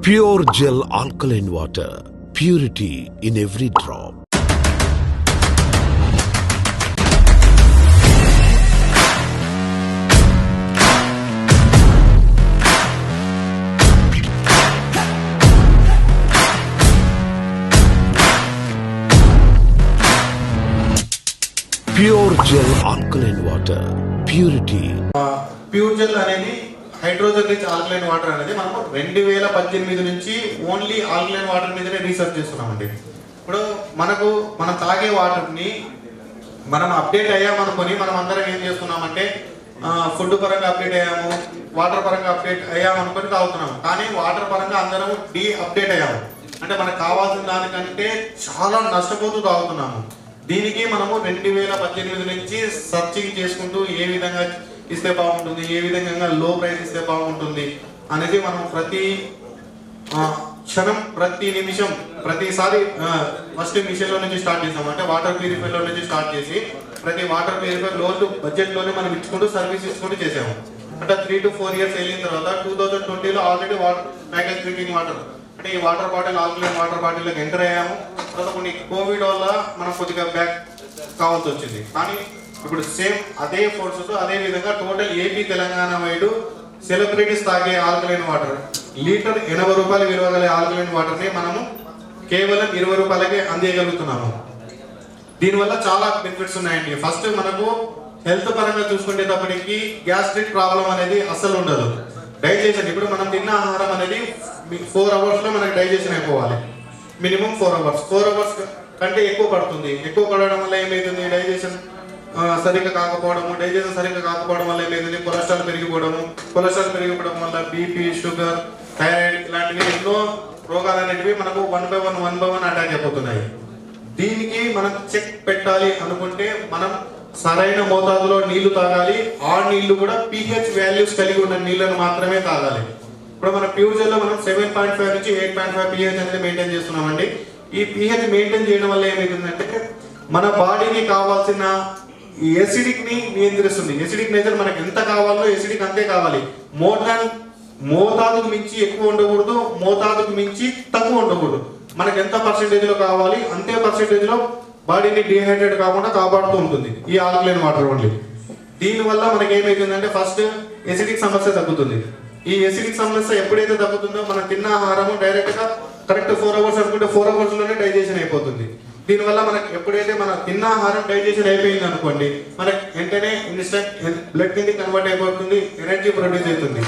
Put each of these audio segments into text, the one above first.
Pure Gel Alkaline Water. Purity in every drop. Pure Gel Alkaline Water. Purity. Pure gel అనేది hydrogen rich alkaline water అనేది మనం 2018 నుంచి only alkaline water మీదనే research చేస్తున్నామండి. ఇప్పుడు మనం తాగే వాటర్ని మనం అప్డేట్ అయ్యామనుకొని మనం అందరం ఏం చేస్తున్నామంటే ఫుడ్ పరంగా అప్డేట్ అయ్యాము, వాటర్ పరంగా అప్డేట్ అయ్యామనుకొని తాగుతున్నాము. కానీ వాటర్ పరంగా అందరం అప్డేట్ అయ్యాము అంటే మనకు కావాల్సిన దానికంటే చాలా నష్టపోతూ తాగుతున్నాము. దీనికి మనము 2018 నుంచి సర్చింగ్ చేసుకుంటూ ఏ విధంగా ఇస్తే బాగుంటుంది, ఏ విధంగా లో ప్రైస్ ఇస్తే బాగుంటుంది అనేది మనం ప్రతి క్షణం, ప్రతి నిమిషం, ప్రతిసారి ఫస్ట్ మిషన్లో నుంచి స్టార్ట్ చేసాము. అంటే వాటర్ ప్యూరిఫైర్లో నుంచి స్టార్ట్ చేసి ప్రతి వాటర్ ప్యూరిఫైర్ లో బడ్జెట్లోనే మనం ఇచ్చుకుంటూ సర్వీస్ ఇచ్చుకుంటూ చేసాము. అంటే 3 to 4 years వెళ్ళిన తర్వాత 2020లో already water package drinking water అంటే ఈ వాటర్ బాటిల్ ఆల్కలైన్ వాటర్ బాటిల్లోకి ఎంటర్ అయ్యాము. తర్వాత కొన్ని కోవిడ్ వల్ల మనం కొద్దిగా బ్యాక్ కావాల్సి వచ్చింది. కానీ ఇప్పుడు సేమ్ అదే ఫోర్స్తో అదే విధంగా total AP Telangana wide celebrities తాగే ఆల్కలైన్ వాటర్ లీటర్ 80 రూపాయలు విలువ గల ఆల్కలైన్ వాటర్ని మనము కేవలం 20 రూపాయలకే అందించగలుగుతున్నాము. దీనివల్ల చాలా బెనిఫిట్స్ ఉన్నాయండి. ఫస్ట్ మనకు హెల్త్ పరంగా చూసుకునేటప్పటికి గ్యాస్ట్రిక్ ప్రాబ్లం అనేది అస్సలు ఉండదు. డైజెషన్, ఇప్పుడు మనం తిన్న ఆహారం అనేది 4 hours లో మనకి డైజెషన్ అయిపోవాలి. Minimum 4 hours. 4 hours కంటే ఎక్కువ పడుతుంది. ఎక్కువ పడడం వల్ల ఏమైతుంది, డైజెషన్ సరిగ్గా కాకపోవడము, డైజెషన్ సరిగ్గా కాకపోవడం వల్ల ఏమైతుంది, కొలెస్ట్రాల్ పెరిగిపోవడం వల్ల బీపీ, షుగర్, థైరాయిడ్ ఇలాంటివి ఎన్నో రోగాలు అనేటివి మనకు వన్ బై వన్ అటాక్ అయిపోతున్నాయి. దీనికి మనం చెక్ పెట్టాలి అనుకుంటే మనం సరైన మోతాదులో నీళ్లు తాగాలి. ఆ నీళ్లు కూడా pH వాల్యూస్ కలిగి ఉన్న నీళ్లను మాత్రమే తాగాలి. ఇప్పుడు మన ప్యూర్ జెల్లో మనం 7.5 నుంచి 8.5 pH అనేది మెయింటైన్ చేస్తున్నామండి. ఈ pH మెయింటైన్ చేయడం వల్ల ఏమైతుందంటే మన బాడీకి కావాల్సిన ఎసిడిక్ ని నియంత్రిస్తుంది. ఎసిడిక్ నేచర్ మనకి ఎంత కావాలో ఎసిడిక్ అంతే కావాలి. మోతాదుకు మించి ఎక్కువ ఉండకూడదు, మోతాదుకు మించి తక్కువ ఉండకూడదు. మనకి ఎంత పర్సెంటేజ్ లో కావాలి అంతే పర్సెంటేజ్ లో బాడీని డిహైడ్రేట్ కాకుండా కాపాడుతూ ఉంటుంది ఈ ఆల్కలైన్ వాటర్ ఓన్లీ. దీనివల్ల మనకి ఏమైతుందంటే ఫస్ట్ ఎసిడిక్ సమస్య తగ్గుతుంది. ఈ ఎసిడిక్ సమస్య ఎప్పుడైతే తగ్గుతుందో మనం తిన్న ఆహారము డైరెక్ట్ గా కరెక్ట్ 4 hours అనుకుంటే 4 hours లోనే డైజెషన్ అయిపోతుంది. దీనివల్ల మనకి ఎప్పుడైతే మన తిన్న ఆహారం డైజెషన్ అయిపోయింది అనుకోండి, మనకి వెంటనే ఇన్స్టెంట్ బ్లడ్ కింద కన్వర్ట్ అయిపోతుంది, ఎనర్జీ ప్రొడ్యూస్ అవుతుంది.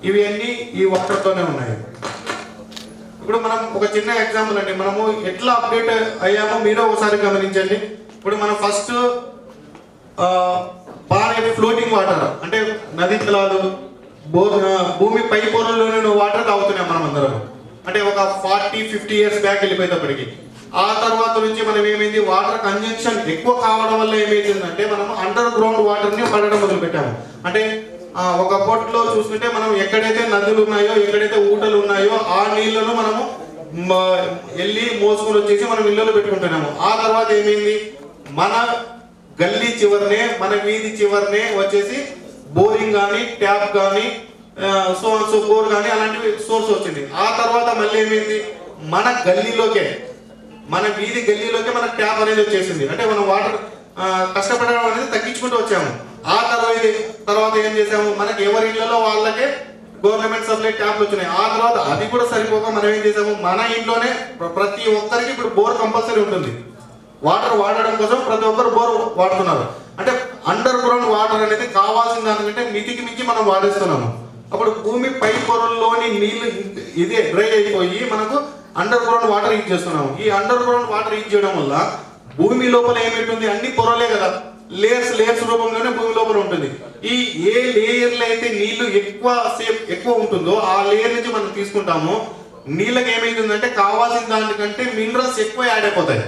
ఇవి అన్ని ఈ వాటర్ తోనే ఉన్నాయి. ఇప్పుడు మనం ఒక చిన్న ఎగ్జాంపుల్ అండి, మనము ఎట్లా అప్డేట్ అయ్యామో మీరు ఒకసారి గమనించండి. ఇప్పుడు మనం ఫస్ట్ బాగా ఫ్లోటింగ్ వాటర్ అంటే నదీ జలాలు, భూమి పై పొరల్లోనే వాటర్ తాగుతున్నాం మనం అందరం. అంటే ఒక 40-50 years బ్యాక్ వెళ్ళిపోయేటప్పటికి ఆ తర్వాత నుంచి మనం ఏమైంది, వాటర్ కన్జంప్షన్ ఎక్కువ కావడం వల్ల ఏమైందంటే మనం అండర్ గ్రౌండ్ వాటర్ ని పడడం మొదలు పెట్టాము. అంటే ఒక బొట్లో చూసుకుంటే మనం ఎక్కడైతే నదులు ఉన్నాయో, ఎక్కడైతే ఊటలు ఉన్నాయో ఆ నీళ్లను మనము వెళ్ళి మోసుకొని వచ్చేసి మనం ఇళ్ళలో పెట్టుకుంటున్నాము. ఆ తర్వాత ఏమైంది, మన గల్లీ చివరినే, మన వీధి చివరినే వచ్చేసి బోరింగ్ కానీ, ట్యాప్ కానీ, బోర్ కానీ అలాంటివి సోర్స్ వచ్చింది. ఆ తర్వాత మళ్ళీ ఏమైంది, మన గల్లీలోకే, మన వీధి గల్లీలోకే మనకు ట్యాప్ అనేది వచ్చేసింది. అంటే మనం వాటర్ కష్టపడడం అనేది తగ్గించుకుంటూ వచ్చాము. ఆ తర్వాత ఏం చేసాము, మనకి ఎవరి ఇళ్లలో వాళ్ళకే గవర్నమెంట్ సప్లై ట్యాప్లు వచ్చినాయి. ఆ తర్వాత అది కూడా సరిపోక మనం ఏం చేసాము, మన ఇంట్లోనే ప్రతి ఒక్కరికి ఇప్పుడు బోర్ కంపల్సరీ ఉంటుంది. వాటర్ వాడడం కోసం ప్రతి ఒక్కరు బోర్ వాడుతున్నారు. అంటే అండర్ గ్రౌండ్ వాటర్ అనేది కావాల్సిన దానికంటే మితికి మించి మనం వాడేస్తున్నాము. అప్పుడు భూమి పై పొరల్లోని నీళ్లు ఇదే డ్రై అయిపోయి మనకు అండర్ గ్రౌండ్ వాటర్ యూజ్ చేస్తున్నాము. ఈ అండర్ గ్రౌండ్ వాటర్ యూజ్ చేయడం వల్ల భూమి లోపల ఏమిటి, అన్ని పొరలే కదా, లేయర్స్ రూపంలోనే భూమి లోపల ఉంటుంది. ఈ ఏ లేయర్లో అయితే నీళ్లు ఎక్కువ ఉంటుందో ఆ లేయర్ నుంచి మనం తీసుకుంటామో నీళ్ళకి ఏమైతుందంటే కావాల్సిన దానికంటే మినరల్స్ ఎక్కువ యాడ్ అయిపోతాయి.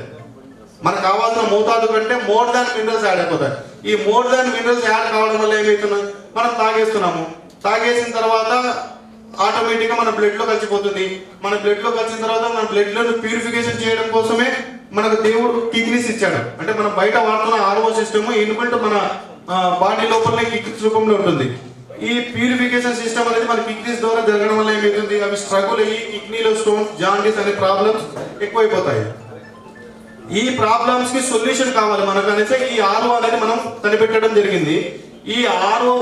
మనకు కావాల్సిన మోతాదు కంటే మోర్ దాన్ మినరల్స్ యాడ్ అయిపోతాయి. ఈ మోర్ దాన్ మినరల్స్ యాడ్ కావడం వల్ల ఏమైతున్నాయి, మనం తాగేస్తున్నాము. తాగేసిన తర్వాత ఆటోమేటిక్ గా మన బ్లడ్ లో కలిసిపోతుంది. మన బ్లడ్ లో కలిసిన తర్వాత మన బ్లడ్ లో ప్యూరిఫికేషన్ చేయడం కోసమే మనకు దేవుడు కిడ్నీస్ ఇచ్చాడు. అంటే మనం బయట వాడుతున్న ఆర్ఓ సిస్టమ్ ఇన్బిల్ట్ మన బాడీ లోపలనే కిడ్నీస్ రూపంలో ఉంటుంది. ఈ ప్యూరిఫికేషన్ సిస్టమ్ అనేది మన కిడ్నీస్ ద్వారా జరగడం వల్ల ఏమవుతుంది, అవి స్ట్రగుల్ అయ్యి కిడ్నీలో స్టోన్స్, జాండీస్ అనే ప్రాబ్లమ్స్ ఎక్కువైపోతాయి. ఈ ప్రాబ్లమ్స్ కి సొల్యూషన్ కావాలి మనకు అనేసి ఈ ఆర్ఓ అనేది మనం కనిపెట్టడం జరిగింది. ఈ ఆర్ఓ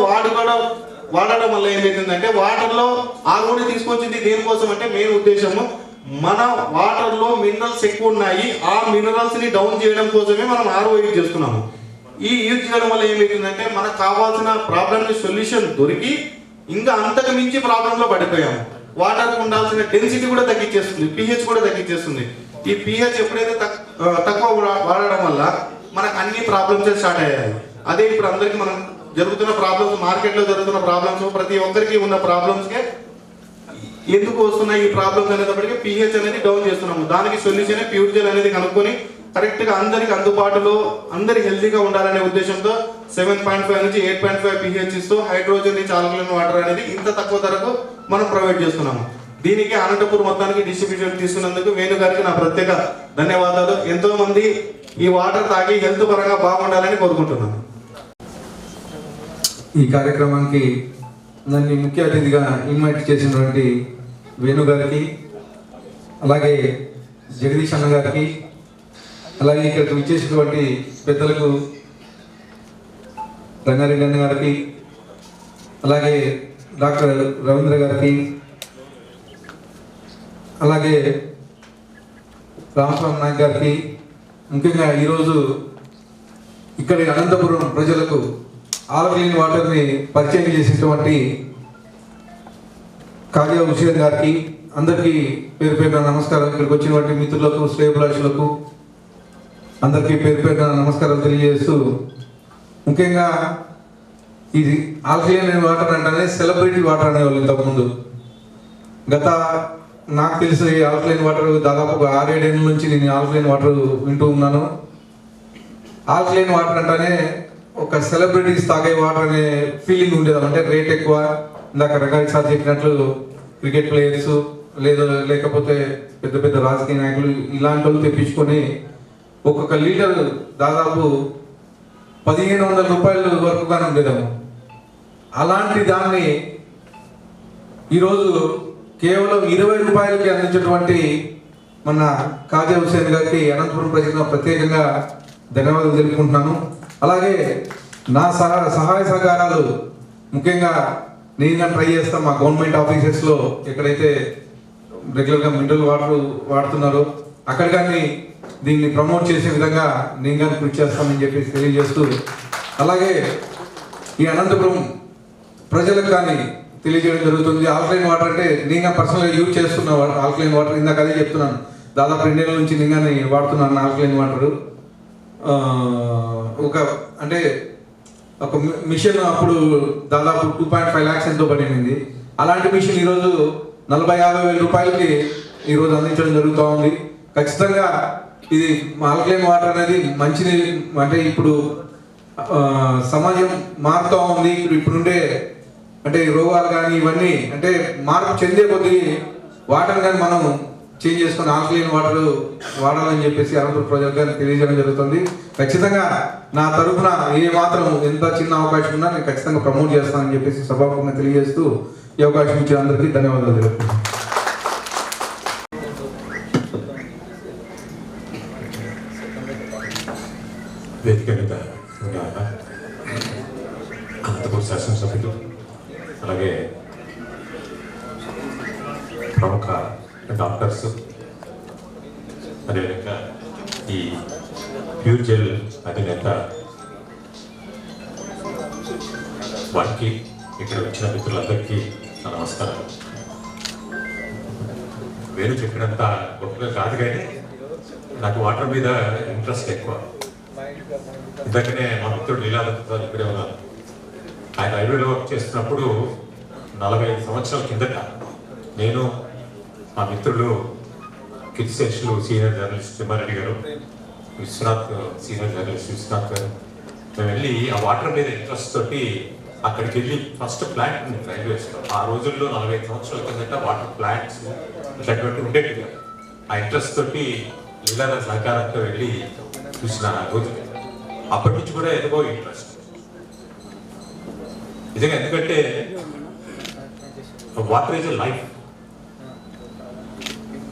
వాడడం వల్ల ఏమైతుందంటే వాటర్ లో ఆర్ఓని తీసుకొచ్చింది దేనికోసం అంటే మెయిన్ ఉద్దేశము మన వాటర్ లో మినరల్స్ ఎక్కువ ఉన్నాయి, ఆ మినరల్స్ ని డౌన్ చేయడం కోసమే మనం ఆర్ఓ యూజ్ చేస్తున్నాము. ఈ యూజ్ చేయడం వల్ల ఏమైతుందంటే మనకు కావాల్సిన ప్రాబ్లమ్ ని సొల్యూషన్ దొరికి ఇంకా అంతకు మించి ప్రాబ్లం లో పడిపోయాము. వాటర్ ఉండాల్సిన డెన్సిటీ కూడా తగ్గించేస్తుంది, pH కూడా తగ్గించేస్తుంది. ఈ pH ఎప్పుడైతే తక్కువ వాడడం వల్ల మనకు అన్ని ప్రాబ్లమ్స్ స్టార్ట్ అయ్యాయి. అదే ఇప్పుడు అందరికి మనం జరుగుతున్న ప్రాబ్లమ్స్, మార్కెట్లో జరుగుతున్న ప్రాబ్లమ్స్, ప్రతి ఒక్కరికి ఉన్న ప్రాబ్లమ్స్కే ఎందుకు వస్తున్నాయి ఈ ప్రాబ్లమ్స్ అనేటప్పటికీ pH అనేది డౌన్ చేస్తున్నాము. దానికి సొల్యూషన్ ప్యూర్ జెల్ అనేది కనుక్కొని కరెక్ట్గా అందరికి అందుబాటులో అందరికి హెల్తీగా ఉండాలనే ఉద్దేశంతో 7.5 నుంచి 8.5 pH ఇస్తూ హైడ్రోజన్ రిచ్ ఆల్కలైన్ వాటర్ అనేది ఇంత తక్కువ ధరకు మనం ప్రొవైడ్ చేస్తున్నాము. దీనికి అనంతపూర్ మొత్తానికి డిస్ట్రిబ్యూషన్ తీసుకున్నందుకు వేణు గారికి నా ప్రత్యేక ధన్యవాదాలు. ఎంతో మంది ఈ వాటర్ తాగి హెల్త్ పరంగా బాగుండాలని కోరుకుంటున్నాను. ఈ కార్యక్రమానికి నన్ను ముఖ్య అతిథిగా ఇన్వైట్ చేసినటువంటి వేణు గారికి, అలాగే జగదీష్ అన్న గారికి, అలాగే ఇక్కడికి విచ్చేసినటువంటి పెద్దలకు రంగారెడ్డి అన్న గారికి, అలాగే డాక్టర్ రవీంద్ర గారికి, అలాగే రామస్వామి నాయక్ గారికి, ముఖ్యంగా ఈరోజు ఇక్కడి అనంతపురం ప్రజలకు ఆల్కలైన్ వాటర్ని పరిచయం చేసినటువంటి కాజా హుసేన్ గారికి, అందరికీ పేరు పేరున నమస్కారం. ఇక్కడికి వచ్చినటువంటి మిత్రులకు, శ్రేయభిలాషులకు అందరికీ పేరు పేరున నమస్కారాలు తెలియజేస్తూ, ముఖ్యంగా ఇది ఆల్కలైన్ వాటర్ అంటేనే సెలబ్రిటీ వాటర్ అనేవాళ్ళు ఇంతకుముందు. గత నాకు తెలిసి ఆల్కలైన్ వాటర్ దాదాపు 6-7 ఏళ్ళ నుంచి నేను ఆల్కలైన్ వాటర్ వింటూ ఉన్నాను. ఆల్కలైన్ వాటర్ అంటేనే ఒక సెలబ్రిటీస్ తాగే వాటర్ అనే ఫీలింగ్ ఉండేది. అంటే రేట్ ఎక్కువ, ఇందాక రకాల సార్ చెప్పినట్లు క్రికెట్ ప్లేయర్స్ లేకపోతే పెద్ద పెద్ద రాజకీయ నాయకులు ఇలాంటి వాళ్ళు తెప్పించుకొని ఒక్కొక్క లీటర్ దాదాపు 1500 రూపాయల వరకుగానే ఉండేదాము. అలాంటి దాన్ని ఈరోజు కేవలం 20 రూపాయలకి అందించినటువంటి మన కాజా హుసేన్ గారికి అనంతపురం ప్రజలకు ప్రత్యేకంగా ధన్యవాదాలు తెలుపుకుంటున్నాను. అలాగే నా సహాయ సహకారాలు ముఖ్యంగా నేను ట్రై చేస్తాను. మా గవర్నమెంట్ ఆఫీసెస్లో ఎక్కడైతే రెగ్యులర్గా మినరల్ వాటర్ వాడుతున్నారో అక్కడ కానీ దీన్ని ప్రమోట్ చేసే విధంగా నేను కానీ కృషి చేస్తానని చెప్పేసి తెలియజేస్తూ, అలాగే ఈ అనంతపురం ప్రజలకు కానీ తెలియజేయడం జరుగుతుంది. ఆల్కలైన్ వాటర్ అంటే నేను పర్సనల్గా యూజ్ చేస్తున్న ఆల్కలైన్ వాటర్, ఇందాక అదే చెప్తున్నాను, దాదాపు 2 ఏళ్ళ నుంచి నేను వాడుతున్నాను ఆల్కలైన్ వాటర్. ఒక మిషన్ అప్పుడు దాదాపు 2.5 lakhs ఎంతో పడింది. అలాంటి మిషన్ ఈరోజు 40-50 వేల రూపాయలకి ఈరోజు అందించడం జరుగుతూ ఉంది. ఖచ్చితంగా ఇది ఆల్కలైన్ వాటర్ అనేది మంచిది. అంటే ఇప్పుడు సమాజం మారుతూ ఉంది. ఇప్పుడుండే అంటే రోగాలు కానీ ఇవన్నీ అంటే మార్పు చెందే కొద్దీ వాటర్ కానీ మనం చేంజ్ చేసుకుని ఆల్కలైన్ వాటర్ వాడాలని చెప్పేసి అనంతపురం ప్రజలకు తెలియజేయడం జరుగుతుంది. ఖచ్చితంగా నా తరఫున ఏ మాత్రం ఎంత చిన్న అవకాశం ఉన్నా నేను ఖచ్చితంగా ప్రమోట్ చేస్తానని చెప్పేసి సభాముఖంగా తెలియజేస్తూ ఈ అవకాశం ఇచ్చిన అందరికీ ధన్యవాదాలు తెలుపుతున్నాను. వేదిక మీద అనంతపురం శాసనసభ్యులు, అలాగే ప్రముఖ డాక్టర్స్, అదేవిధంగా ఈ ప్యూర్ జెల్ అధినేత వారికి, ఇక్కడ వచ్చిన మిత్రులందరికీ నమస్కారం. వేరు చెప్పినంత గొప్పగా కాదు కానీ నాకు వాటర్ మీద ఇంట్రెస్ట్ ఎక్కువ. ఇంతకనే మా మిత్రుడు లీలాదత్త ఇక్కడే ఉన్నారు. ఆయన రైల్వేలో వర్క్ చేస్తున్నప్పుడు 45 సంవత్సరాల కిందట నేను, మా మిత్రులు కిర్సెన్షులు సీనియర్ జర్నలిస్ట్ తిమ్మారెడ్డి గారు, విశ్వనాథ్ సీనియర్ జర్నలిస్ట్ విశ్వనాథ్ గారు, మేము వెళ్ళి ఆ వాటర్ మీద ఇంట్రెస్ట్ తోటి అక్కడికి వెళ్ళి ఫస్ట్ ప్లాంట్ ఉంది రైల్వేస్లో. ఆ రోజుల్లో 45 సంవత్సరాల కిందట వాటర్ ప్లాంట్స్ ఇట్లాంటివి ఉండేవి కాదు. ఆ ఇంట్రెస్ట్ తోటి లీలాదత్త సహకారంతో వెళ్ళి చూసిన రోజు. అప్పటి నుంచి కూడా ఎంతో ఇంట్రెస్ట్ నిజంగా. ఎందుకంటే వాటర్ ఈజ్ లైఫ్,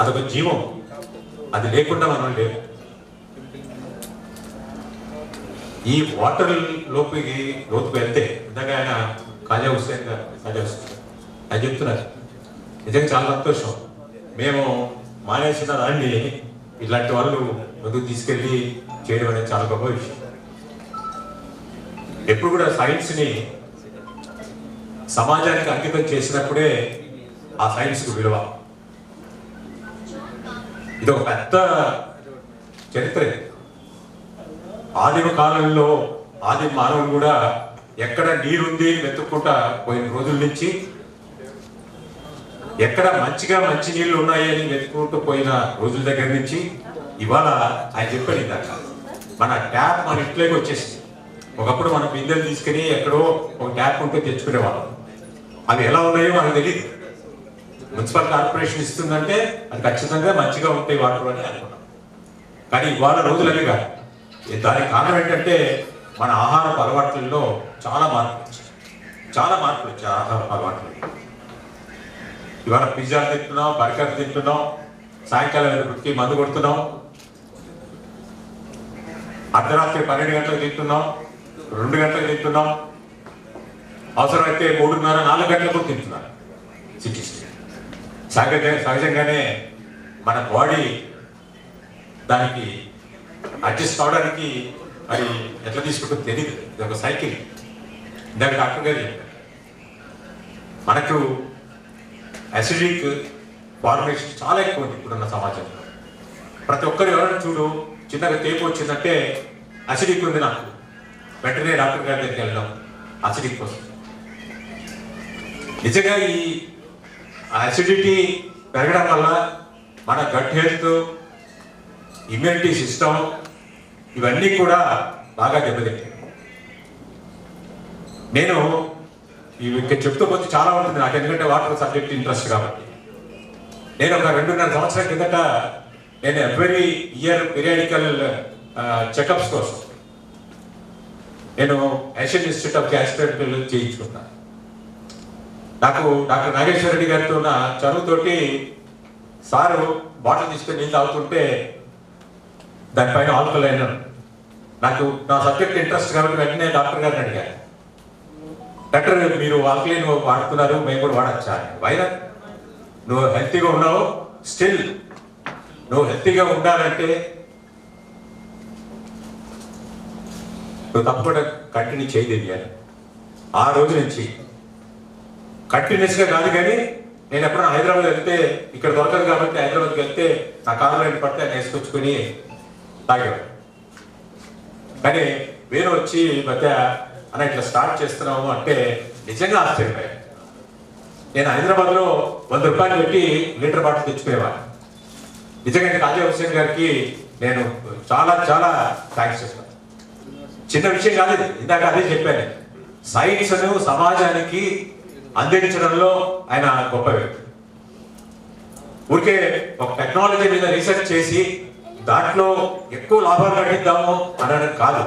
అదొక జీవం, అది లేకుండా మనం లేవు. ఈ వాటర్ లోతుకి వెళ్తే ఇందాక ఆయన ఖాజా హుస్సేన్ ఆయన చెప్తున్నారు, నిజంగా చాలా సంతోషం. మేము మానేసిన దాన్ని ఇలాంటి వాళ్ళు ముందుకు తీసుకెళ్ళి చేయడం అనేది చాలా గొప్ప విషయం. ఎప్పుడు కూడా సైన్స్ని సమాజానికి అంకితం చేసినప్పుడే ఆ సైన్స్కి విలువ. ఇది ఒక పెద్ద చరిత్ర. ఆదిమ కాలంలో ఆదిమ మానవులు కూడా ఎక్కడ నీరుంది వెతుక్కుంటా పోయిన రోజుల నుంచి, ఎక్కడ మంచి నీళ్లు ఉన్నాయని వెతుక్కుంటూ పోయిన రోజుల దగ్గర నుంచి ఇవాళ ఆయన చెప్పాడు ఇందాక, మన ట్యాప్ మన ఇంట్లోకి వచ్చేసింది. ఒకప్పుడు మనం బిందెలు తీసుకుని ఎక్కడో ఒక ట్యాప్ ఉంటే తెచ్చుకునేవాళ్ళం. అవి ఎలా ఉన్నాయో మనకు తెలియదు. మున్సిపల్ కార్పొరేషన్ ఇస్తుందంటే అది ఖచ్చితంగా మంచిగా ఉంటాయి వాటర్ అని అనుకున్నాం. కానీ ఇవాళ రోజులు అవి కాదు. దానికి కారణం ఏంటంటే మన ఆహార అలవాట్లలో చాలా మార్పులు వచ్చాయి. ఆహార అలవాట్లు ఇవాళ పిజ్జాలు తింటున్నాం, బర్గర్ తింటున్నాం, సాయంకాలం వృత్తి మందు కొడుతున్నాం, అర్ధరాత్రి 12 గంటలకు తింటున్నాం, 2 గంటలకు తింటున్నాం, అవసరమైతే 3:30, 4 గంటలకు తింటున్నాం. సిటీస్ సహజంగానే మన బాడీ దానికి అడ్జస్ట్ అవడానికి అది ఎట్లా తీసుకుంటుందో తెలియదు. ఇది ఒక సైకిల్. ఇందాక డాక్టర్ గారు చెప్పారు, మనకు అసిడిక్ ఫార్మేషన్ చాలా ఎక్కువ ఉంది ఇప్పుడున్న సమాజంలో. ప్రతి ఒక్కరు ఎవరైనా చూడు, చిన్నగా తేపు వచ్చిందంటే అసిడిక్ ఉంది నాకు, వెంటనే డాక్టర్ గారి దగ్గరికి వెళ్దాం అసిడిక్ కోసం. నిజంగా ఈ అసిడిటీ పెరగడం వల్ల మన గట్ హెల్త్, ఇమ్యూనిటీ సిస్టమ్ ఇవన్నీ కూడా బాగా దెబ్బతింటాయి. నేను ఇవి ఇక్కడ చెప్తూ పోతే చాలా ఉంటుంది నాకు, ఎందుకంటే వాటర్ సబ్జెక్ట్ ఇంట్రెస్ట్ కాబట్టి. నేను ఒక 2.5 సంవత్సరాల కిందట నేను ఎవ్రీ ఇయర్ పీరియాడికల్ చెకప్స్ కోసం నేను ఏషియన్ ఇన్స్టిట్యూట్ ఆఫ్ గ్యాస్ట్రాంటాలజీ చేయించుకున్నాను. నాకు డాక్టర్ నాగేశ్వర రెడ్డి గారితో ఉన్న చదువుతోటి సారు బాటిల్ తీసుకొని నీళ్ళు తాగుతుంటే దానిపైన ఆల్కలైన్, నాకు నా సబ్జెక్ట్ ఇంట్రెస్ట్ కాబట్టి వెంటనే డాక్టర్ గారిని అడిగాను, డాక్టర్ మీరు ఆల్కలైన్ వాడుతున్నారు, మేము కూడా వాడచ్చా? వైరా నువ్వు హెల్తీగా ఉన్నావు, స్టిల్ నువ్వు హెల్తీగా ఉండాలంటే నువ్వు తప్పకుండా కంటిన్యూ చేయలేదు అని. ఆ రోజు నుంచి కంటిన్యూస్గా కాదు, కానీ నేను ఎప్పుడైనా హైదరాబాద్ వెళ్తే ఇక్కడ దొరకదు కాబట్టి హైదరాబాద్కి వెళ్తే నా కారులో ఏంటి పడితే ఆయన వేసుకొచ్చుకొని తాగేవాడు. కానీ వేరే వచ్చి మధ్య అన్న ఇట్లా స్టార్ట్ చేస్తున్నాము అంటే నిజంగా ఆశ్చర్యపోయాను. నేను హైదరాబాద్లో 100 రూపాయలు పెట్టి లీటర్ బాటిల్ తెచ్చుకునేవాడు. నిజంగా ఖాజా హుస్సేన్ గారికి నేను చాలా చాలా థ్యాంక్స్ చెప్తాను. చిన్న విషయం కాదు ఇది, ఇందాక అదే చెప్పాను. సైన్స్ను సమాజానికి అందించడంలో ఆయన గొప్ప వ్యక్తి. ఊరికే ఒక టెక్నాలజీ మీద రీసెర్చ్ చేసి దాంట్లో ఎక్కువ లాభాలు గడిద్దాము అనడం కాదు.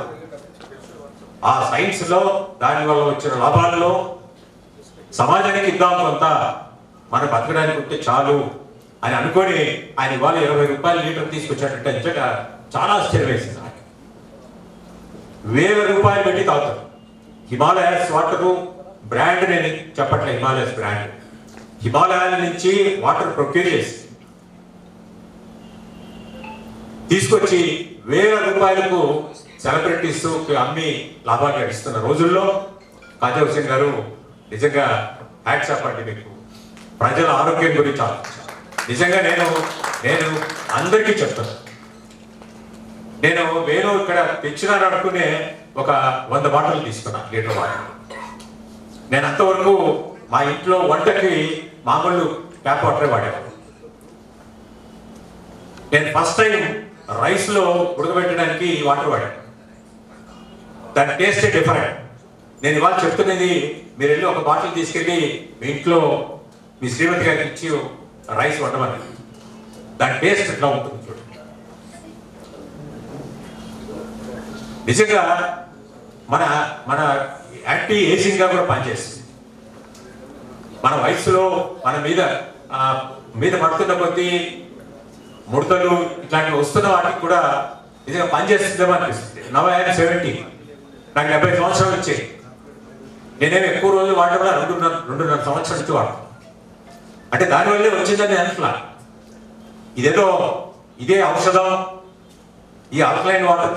ఆ సైన్స్లో దానివల్ల వచ్చిన లాభాల్లో సమాజానికి ఇద్దాం కొంత, మన బతకడానికి ఉంటే చాలు అని అనుకొని ఆయన ఇవాళ 20 రూపాయలు లీటర్ తీసుకొచ్చాడంటే నిజంగా చాలా ఆశ్చర్యం వేసింది నాకు. 1000 రూపాయలు పెట్టి తాగుతారు. హిమాలయస్ వాటరు బ్రాండ్ నేను చెప్పట్లే, హిమాలయస్ బ్రాండ్ హిమాలయాల నుంచి వాటర్ ప్రొక్యూర్ చేసి తీసుకొచ్చి 1000 రూపాయలకు సెలబ్రిటీస్ అమ్మి లాభాలు గడిస్తున్న రోజుల్లో ఖాజా హుస్సేన్ గారు నిజంగా హ్యాట్స్ ఆఫ్ అండి మీకు. ప్రజల ఆరోగ్యం గురించి ఆలోచించారు. నిజంగా నేను అందరికీ చెప్తాను, నేను ఇక్కడ తెచ్చినాను అనుకునే ఒక 100 బాటిల్ తీసుకున్నా, లీటర్ వాటర్. నేను అంతవరకు మా ఇంట్లో వంటకి మామూలు ట్యాప్ వాటరే వాడేవాడు. నేను ఫస్ట్ టైం రైస్లో ఉడకబెట్టడానికి వాటర్ వాడాను. దాని టేస్ట్ డిఫరెంట్. నేను ఇవాళ చెప్తున్నది, మీరు వెళ్ళి ఒక బాటిల్ తీసుకెళ్ళి మీ ఇంట్లో మీ శ్రీమతి గారికి ఇచ్చి రైస్ వండమని, దాని టేస్ట్ ఎట్లా ఉంటుంది చూడండి. నిజంగా మన యాంటీ ఏజింగ్ గా కూడా పనిచేస్తుంది. మన వయసులో మన మీద మీద పడుతున్న కొద్దీ ముడతలు ఇట్లాంటివి వస్తున్న వాటికి కూడా నిజంగా పనిచేస్తుందేమో అనిపిస్తుంది. నవ్ ఐఎమ్ 70, నాకు 70 సంవత్సరాలు వచ్చాయి. నేనేమి ఎక్కువ రోజులు వాడడం కూడా 2.5 సంవత్సరాల నుంచి వాడతాను. అంటే దానివల్లే వచ్చిందని అంటున్నా. ఇదేదో ఇదే ఔషధం, ఈ ఆల్కలైన్ వాటర్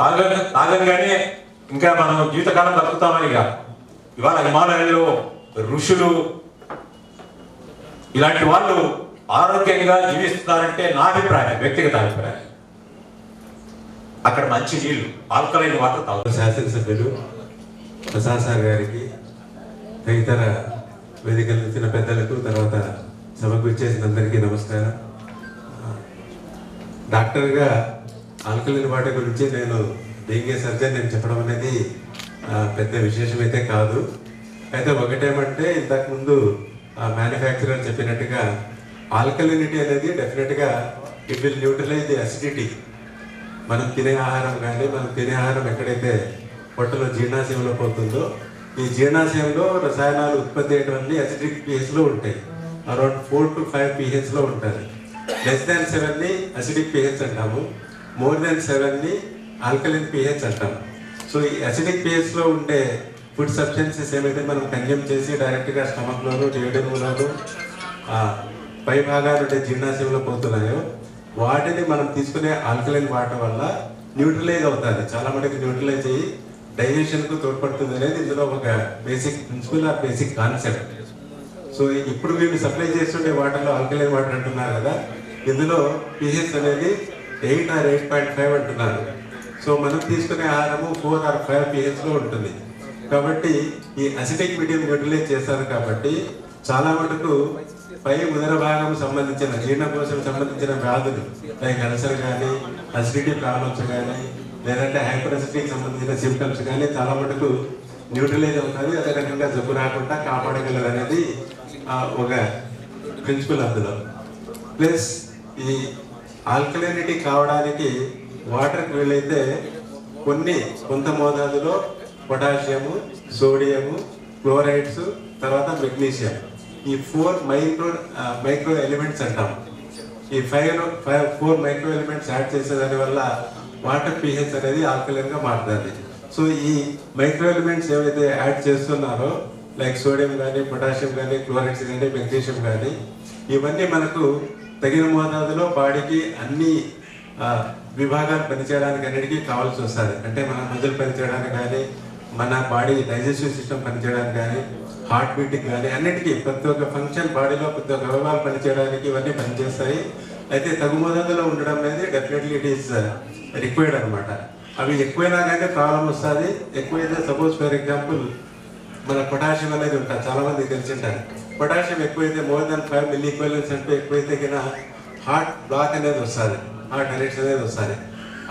తాగంగానే ఇంకా మనం జీవితకాలం బతుకుతామని కాదు. ఇవాళ హిమాలయాల్లో ఋషులు ఇలాంటి వాళ్ళు ఆరోగ్యంగా జీవిస్తున్నారంటే నా అభిప్రాయం, వ్యక్తిగత అభిప్రాయం. అక్కడ మంచి నీళ్లు, ఆల్కలైన్ వాటర్ తాగు. శాసనసభ్యులు ప్రసాద్ సార్ గారికి, తదితర వేదికలు ఇచ్చిన పెద్దలకు, తర్వాత సభకు ఇచ్చేసిన అందరికీ నమస్కారం. డాక్టర్గా ఆల్కలైన్ వాటర్ గురించి నేను బీయింగ్ ఏ సర్జన్ నేను చెప్పడం అనేది పెద్ద విశేషం అయితే కాదు. అయితే ఒకటేమంటే ఇంతకుముందు మ్యానుఫ్యాక్చరర్ చెప్పినట్టుగా ఆల్కలినిటీ అనేది డెఫినెట్గా it will neutralise the acidity. మనం తినే ఆహారం కానీ, మనం తినే ఆహారం ఎక్కడైతే పొట్టలో జీర్ణాశయంలో పోతుందో, ఈ జీర్ణాశయంలో రసాయనాలు ఉత్పత్తి అయ్యేటువంటి అసిడిక్ pHలో ఉంటాయి. అరౌండ్ 4 to 5 pHలో ఉంటుంది. లెస్ దాన్ 7ని అసిడిక్ pH అంటాము, మోర్ దాన్ 7ని ఆల్కలిన్ pH అంటాము. సో ఈ అసిడిక్ pHలో ఉండే ఫుడ్ సబ్స్టెన్సెస్ ఏమైతే మనం కన్జ్యూమ్ చేసి డైరెక్ట్గా స్టమక్లోను, డియోడెన్లోను, పై భాగాలు ఉండే జీర్ణాశయంలో పోతున్నాయో వాటిని మనం తీసుకునే ఆల్కలైన్ వాటర్ వల్ల న్యూట్రలైజ్ అవుతుంది. చాలా మటుకు న్యూట్రలైజ్ అయ్యి డైజెషన్కు తోడ్పడుతుంది అనేది ఇందులో ఒక basic principle or basic concept. So ఇప్పుడు వీళ్ళు సప్లై చేస్తుండే వాటర్లో ఆల్కలైన్ వాటర్ అంటున్నారు కదా, ఇందులో pH అనేది 8 or 8.5 అంటున్నారు. సో మనం తీసుకునే ఆహారము 4 or 5 pHలో ఉంటుంది. కాబట్టి ఈ అసిడిక్ మీడియం న్యూట్రలైజ్ చేస్తారు. కాబట్టి చాలా మటుకు పై ఉదర భాగం సంబంధించిన జీర్ణకోశం సంబంధించిన వ్యాధులు లైక్ అల్సర్ కానీ, అసిడిటీ ప్రాబ్లమ్స్ కానీ, లేదంటే హైపర్ అసిడిటీకి సంబంధించిన సిమ్టమ్స్ కానీ చాలా మటుకు న్యూట్రలైజ్ అవుతుంది. అదే రకంగా జబ్బు రాకుండా కాపాడగలరు అనేది ఒక ప్రిన్సిపల్ అందులో. ప్లస్ ఈ ఆల్కలైనిటీ కావడానికి వాటర్కి వీలైతే కొంత మోతాదులో పొటాషియము, సోడియము, క్లోరైడ్స్, తర్వాత మెగ్నీషియం, ఈ 4 మైక్రో ఎలిమెంట్స్ అంటాం. ఈ 4 మైక్రో ఎలిమెంట్స్ యాడ్ చేసేదాని వల్ల వాటర్ pH అనేది ఆల్కలైన్గా మారుతుంది. సో ఈ మైక్రో ఎలిమెంట్స్ ఏవైతే యాడ్ చేస్తున్నారో లైక్ సోడియం కానీ, పొటాషియం కానీ, క్లోరైడ్స్ కానీ, మెగ్నీషియం కానీ, ఇవన్నీ మనకు తగిన మోతాదులో బాడీకి అన్ని విభాగాలు పనిచేయడానికి అన్నిటికీ కావాల్సి వస్తుంది. అంటే మన మజిల్ పనిచేయడానికి కానీ, మన బాడీ డైజెస్టివ్ సిస్టమ్ పనిచేయడానికి కానీ, హార్ట్ బీటింగ్ కానీ, అన్నిటికీ ప్రతి ఒక్క ఫంక్షన్ బాడీలో ప్రతి ఒక్క అవయవాలు పనిచేయడానికి ఇవన్నీ పనిచేస్తాయి. అయితే తగు మోతాదులో ఉండడం అనేది డెఫినెట్లీ ఇట్ ఈస్ రిక్వైర్డ్ అనమాట. అవి ఎక్కువైనా కానీ ప్రాబ్లం వస్తుంది. ఎక్కువైతే సపోజ్ ఫర్ ఎగ్జాంపుల్ మన పొటాషియం అనేది ఉంటుంది, చాలా మందికి తెలిసింటారు. పొటాషియం ఎక్కువైతే మోర్ దాన్ 5 milli-equivalents అంటే ఎక్కువైతే కన్నా హార్ట్ బ్లాక్ అనేది వస్తుంది, హార్ట్ అరెస్ట్ అనేది వస్తుంది.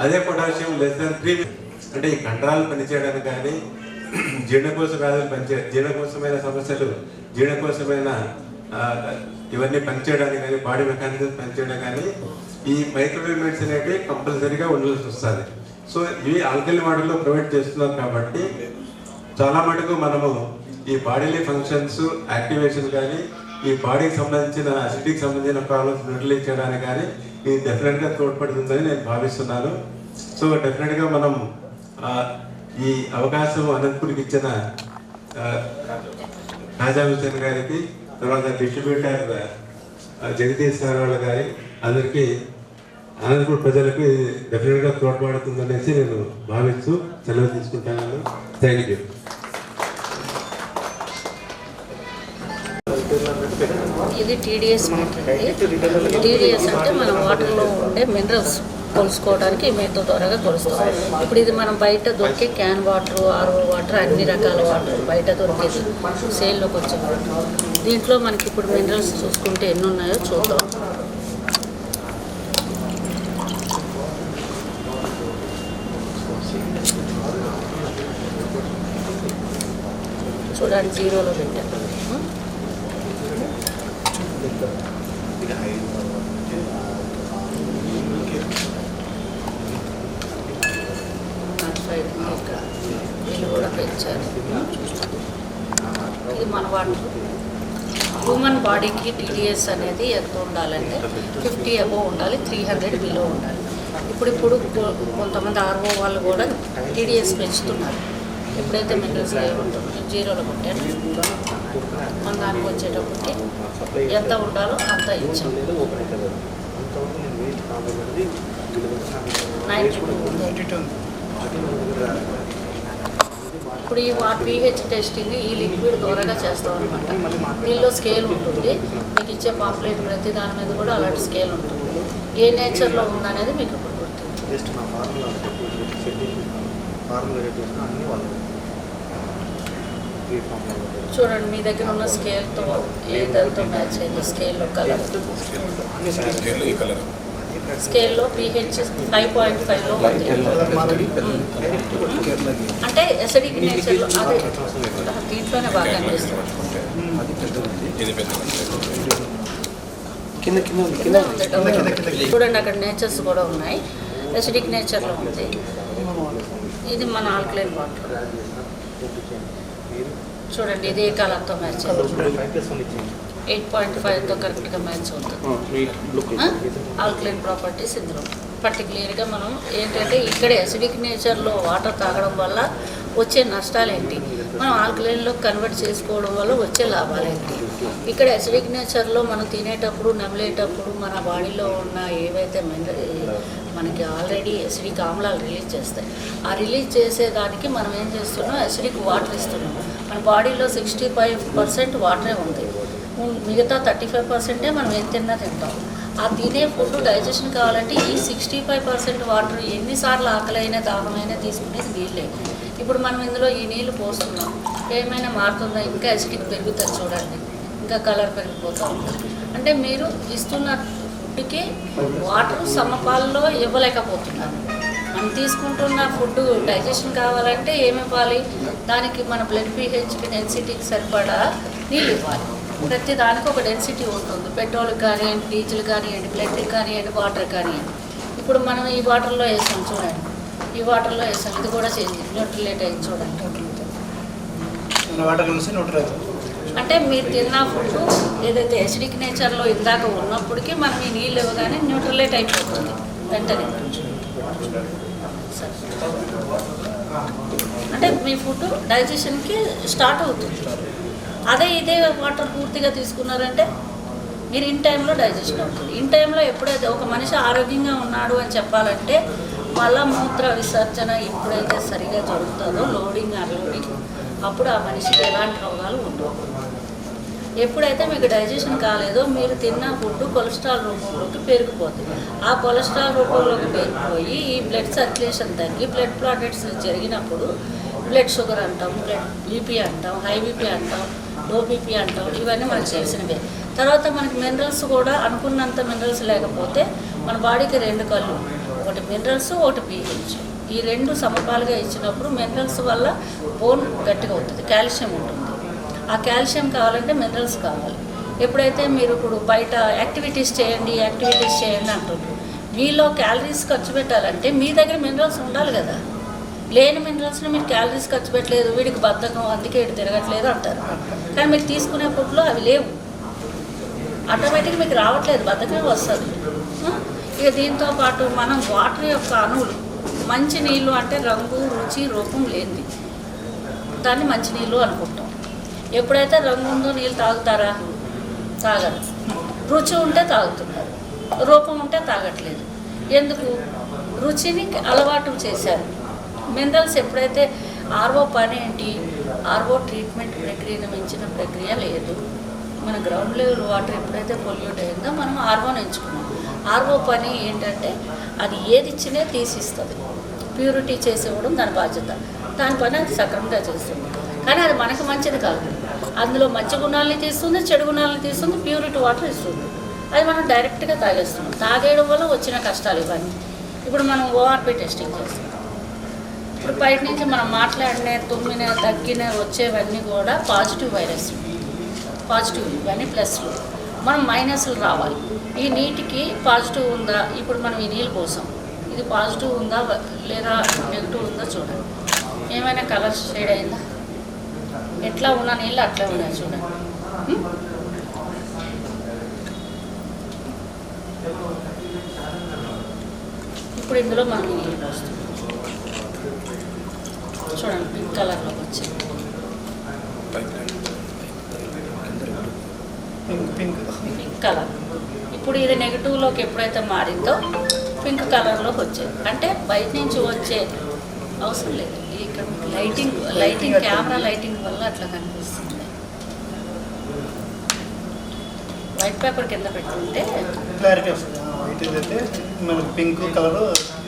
అదే పొటాషియం లెస్ దాన్ 3 అంటే ఈ కండరాలు పనిచేయడానికి కానీ, జీర్ణకోశ వ్యాధులు జీర్ణకోశమైన సమస్యలు, జీర్ణకోశమైన ఇవన్నీ పనిచేయడానికి కానీ, బాడీ మెకానిజం పనిచేయడం కానీ ఈ మైక్రో ఎలిమెంట్స్ అనేవి కంపల్సరీగా ఉండాల్సి వస్తుంది. సో ఇవి ఆల్కలైన్ వాటర్లో ప్రొవైడ్ చేస్తున్నాం. కాబట్టి చాలా మటుకు మనము ఈ బాడీలీ ఫంక్షన్స్ యాక్టివేషన్ కానీ, ఈ బాడీకి సంబంధించిన అసిడిటీకి సంబంధించిన ప్రాబ్లమ్స్ న్యూట్రలైజ్ చేయడానికి కానీ ఇది డెఫినెట్గా తోడ్పడుతుందని నేను భావిస్తున్నాను. సో డెఫినెట్గా మనం ఈ అవకాశం అనంతపూర్కి ఇచ్చిన రాజా హుసేన్ గారికి, తర్వాత డిస్ట్రిబ్యూటర్ జగదీష్ సార్ గారి అందరికీ, అనంతపూర్ ప్రజలకు డెఫినెట్గా తోడ్పడుతుందనేసి నేను భావిస్తూ సెలవు తీసుకుంటాను. Thank you. ఇది టీడీఎస్ మీటర్ అండి. టీడీఎస్ అంటే మన వాటర్లో ఉండే మినరల్స్ కొలుసుకోవడానికి ఈ మీటర్ ద్వారాగా కొలుస్తాం. ఇప్పుడు ఇది మనం బయట దొరికే క్యాన్ వాటర్, ఆర్ఓ వాటర్, అన్ని రకాల వాటర్ బయట దొరికేది సేల్లోకి వచ్చే వాటర్. దీంట్లో మనకి ఇప్పుడు మినరల్స్ చూసుకుంటే ఎన్ని ఉన్నాయో చూద్దాం. చూడండి, 0లో పెట్టాను. వీళ్ళు కూడా పెంచారు. ఇది మన వాటర్. హ్యూమన్ బాడీకి టీడీఎస్ అనేది ఎంత ఉండాలంటే 50 అబోవ్ ఉండాలి, 300 బిలో ఉండాలి. ఇప్పుడు కొంతమంది ఆర్ఓ వాళ్ళు కూడా టీడీఎస్ పెంచుతున్నారు. ఎప్పుడైతే మినరల్స్ ఉంటుందో జీరోలో కొట్టాను మన దానికి వచ్చేటప్పటికి ఎంత ఉండాలో అంత ఇచ్చాం. 92. ఇప్పుడు ఈ pH టెస్టింగ్ ఈ లిక్విడ్ ద్వారాగా చేస్తాం అనమాట. దీనిలో స్కేల్ ఉంటుంది, మీకు ఇచ్చే పాంప్లెట్ ప్రతి దాని మీద కూడా అలాంటి స్కేల్ ఉంటుంది. ఏ నేచర్లో ఉందనేది మీకు ఇప్పుడు గుర్తుంది. చూడండి మీ దగ్గర ఉన్న స్కేల్తో ఏదైతే మ్యాచ్ అయింది, స్కేల్లో కలర్, స్కేల్లో pH 5.5లో అంటే ఎసిడిక్ నేచర్లో అదే దీంట్లోనే బాగా అనిపిస్తుంది. చూడండి అక్కడ నేచర్స్ కూడా ఉన్నాయి. ఎసిడిక్ నేచర్లో ఉంది. ఇది మన ఆల్కలైన్ వాటర్. చూడండి ఇది ఏ కలర్తో మ్యాచ్ అయింది, 8.5తో కరెక్ట్గా మ్యాచ్ అవుతుంది. ఆల్కలైన్ ప్రాపర్టీస్ ఇందులో పర్టికులర్గా మనం ఏంటంటే ఇక్కడ ఎసిడిక్ నేచర్లో వాటర్ తాగడం వల్ల వచ్చే నష్టాలు ఏంటి, మనం ఆల్కలైన్లో కన్వర్ట్ చేసుకోవడం వల్ల వచ్చే లాభాలు ఏంటి. ఇక్కడ ఎసిడిక్ నేచర్లో మనం తినేటప్పుడు నమిలేటప్పుడు మన బాడీలో ఉన్న ఏవైతే మనకి ఆల్రెడీ ఎసిడిక్ ఆమ్లాలు రిలీజ్ చేస్తాయి, ఆ రిలీజ్ చేసేదానికి మనం ఏం చేస్తున్నాం, ఎసిడిక్ వాటర్ ఇస్తున్నాం. మన బాడీలో 65% వాటరే ఉంది, మిగతా 35% మనం ఏం తింటాం. ఆ తినే ఫుడ్ డైజెషన్ కావాలంటే ఈ 65% వాటర్ ఎన్నిసార్లు ఆకలైనా దాహమైనా తీసుకునేది నీళ్ళే. ఇప్పుడు మనం ఇందులో ఈ నీళ్ళు పోస్తున్నాం, ఏమైనా మారుతుందా, ఇంకా ఎసిడిక్ పెరుగుతుంది. చూడండి ఇంకా కలర్ పెరిగిపోతూ ఉంటుంది. అంటే మీరు ఇస్తున్న ఫుడ్కి వాటర్ సమపాలలో ఇవ్వలేకపోతున్నారు. మనం తీసుకుంటున్న ఫుడ్ డైజెషన్ కావాలంటే ఏమి ఇవ్వాలి, దానికి మన బ్లడ్ pHకి డెన్సిటీకి సరిపడా నీళ్ళు ఇవ్వాలి. ప్రతి దానికి ఒక డెన్సిటీ ఉంటుంది. పెట్రోల్ కానివ్వండి, డీజిల్ కానివ్వండి, బ్లడ్ కానివ్వండి, వాటర్ కానివ్వండి. ఇప్పుడు మనం ఈ వాటర్లో వేసాం చూడండి, ఈ వాటర్లో వేసాం, ఇది కూడా చేంజ్ న్యూట్రిలేట్ అయింది చూడండి. అంటే మీరు తిన్న ఫుడ్ ఏదైతే ఎసిడిక్ నేచర్లో ఇందాక ఉన్నప్పటికీ మనం ఈ నీళ్ళు ఇవ్వగానే న్యూట్రిలేట్ అయిపోతుంది వెంటనే. అంటే మీ ఫుడ్ డైజెషన్కి స్టార్ట్ అవుతుంది. అదే ఇదే వాటర్ పూర్తిగా తీసుకున్నారంటే మీరు ఇన్ టైంలో డైజెషన్ అవుతుంది. ఇన్ టైంలో ఎప్పుడైతే ఒక మనిషి ఆరోగ్యంగా ఉన్నాడు అని చెప్పాలంటే మలమూత్ర విసర్జన ఎప్పుడైతే సరిగా జరుగుతుందో, లోడింగ్ అన్లోడింగ్, అప్పుడు ఆ మనిషికి ఎలాంటి రోగాలు ఉండవు. ఎప్పుడైతే మీకు డైజెషన్ కాలేదో మీరు తిన్న ఫుడ్ కొలెస్ట్రాల్ రూపంలోకి పెరిగిపోతుంది. ఆ కొలెస్ట్రాల్ రూపంలోకి పెరిగిపోయి ఈ బ్లడ్ సర్క్యులేషన్ తగ్గి బ్లడ్ క్లాటెట్స్ జరిగినప్పుడు బ్లడ్ షుగర్ అంటాం, బ్లడ్ బీపీ అంటాం, హై బీపీ అంటాం, లో బీపీ అంటాం. ఇవన్నీ మనకు తెలిసినవే. తర్వాత మనకి మినరల్స్ కూడా అనుకున్నంత మినరల్స్ లేకపోతే మన బాడీకి 2 కళ్ళు, ఒకటి మినరల్స్ ఒకటి pH. ఈ 2 సమపాలుగా ఇచ్చినప్పుడు మినరల్స్ వల్ల బోన్ గట్టిగా అవుతుంది, కాల్షియం ఉంటుంది. ఆ కాల్షియం కావాలంటే మినరల్స్ కావాలి. ఎప్పుడైతే మీరు ఇప్పుడు బయట యాక్టివిటీస్ చేయండి అంటున్నారు, మీలో క్యాలరీస్ ఖర్చు పెట్టాలంటే మీ దగ్గర మినరల్స్ ఉండాలి కదా. లేని మినరల్స్ని మీరు క్యాలరీస్ ఖర్చు పెట్టలేదు, వీడికి బద్ధకం అందుకే ఇటు తిరగట్లేదు అంటారు. కానీ మీరు తీసుకునే ఫుడ్లో అవి లేవు, ఆటోమేటిక్గా మీకు రావట్లేదు, బద్ధకమే వస్తుంది. ఇక దీంతో పాటు మనం వాటర్ యొక్క అణువులు, మంచి నీళ్ళు అంటే రంగు రుచి రూపం లేనిది, దాన్ని మంచినీళ్ళు అనుకుంటాం. ఎప్పుడైతే రంగు ఉందో నీళ్ళు తాగుతారా, తాగరు. రుచి ఉంటే తాగుతున్నారు, రూపం ఉంటే తాగట్లేదు. ఎందుకు, రుచిని అలవాటు చేశారు. మినరల్స్ ఎప్పుడైతే ఆర్ఓ పని ఏంటి, ఆర్ఓ ట్రీట్మెంట్ ప్రక్రియను మించిన ప్రక్రియ లేదు. మన గ్రౌండ్ లెవెల్ వాటర్ ఎప్పుడైతే పొల్యూట్ అయిందో మనం ఆర్ఓని ఎంచుకున్నాం. ఆర్ఓ పని ఏంటంటే అది ఏది ఇచ్చినే తీసిస్తుంది, ప్యూరిటీ చేసేవడం దాని బాధ్యత. దాని పని అది సక్రమంగా చేస్తుంది. కానీ అది మనకు మంచిది కాదు. అందులో మంచి గుణాలని తీస్తుంది, చెడు గుణాలని తీస్తుంది, ప్యూరిటీ వాటర్ ఇస్తుంది. అది మనం డైరెక్ట్గా తాగేస్తున్నాం. తాగేయడం వల్ల వచ్చిన కష్టాలు ఇవన్నీ. ఇప్పుడు మనం ఓఆర్పి టెస్టింగ్ చేస్తాం. ఇప్పుడు బయట నుంచి మనం మాట్లాడిన, తుమ్మిన, తగ్గిన వచ్చేవన్నీ కూడా పాజిటివ్ వైరస్, పాజిటివ్, ఇవన్నీ ప్లస్లు. మనం మైనస్లు రావాలి. ఈ నీటికి పాజిటివ్ ఉందా, ఇప్పుడు మనం ఈ నీళ్ళు పోసాం, ఇది పాజిటివ్ ఉందా లేదా నెగిటివ్ ఉందా చూడండి. ఏమైనా కలర్ షేడ్ అయిందా, ఎట్లా ఉన్న నీళ్ళు అట్లే ఉన్నాయి చూడండి. ఇప్పుడు ఇందులో మనకి నీళ్ళు వస్తుంది. చూడండి పింక్ కలర్లోకి వచ్చింది. Pink colour. ఇప్పుడు ఇది నెగిటివ్లోకి ఎప్పుడైతే మారిందో పింక్ కలర్లోకి వచ్చేది. అంటే బయట నుంచి వచ్చే అవసరం లేదు. ఇక్కడ లైటింగ్ కెమెరా లైటింగ్ వల్ల అట్లా కనిపిస్తుంది. వైట్ పేపర్ కింద పెట్టుకుంటే క్లారిటీ వస్తుంది. వైట్ అయితే మనకు పింక్ కలర్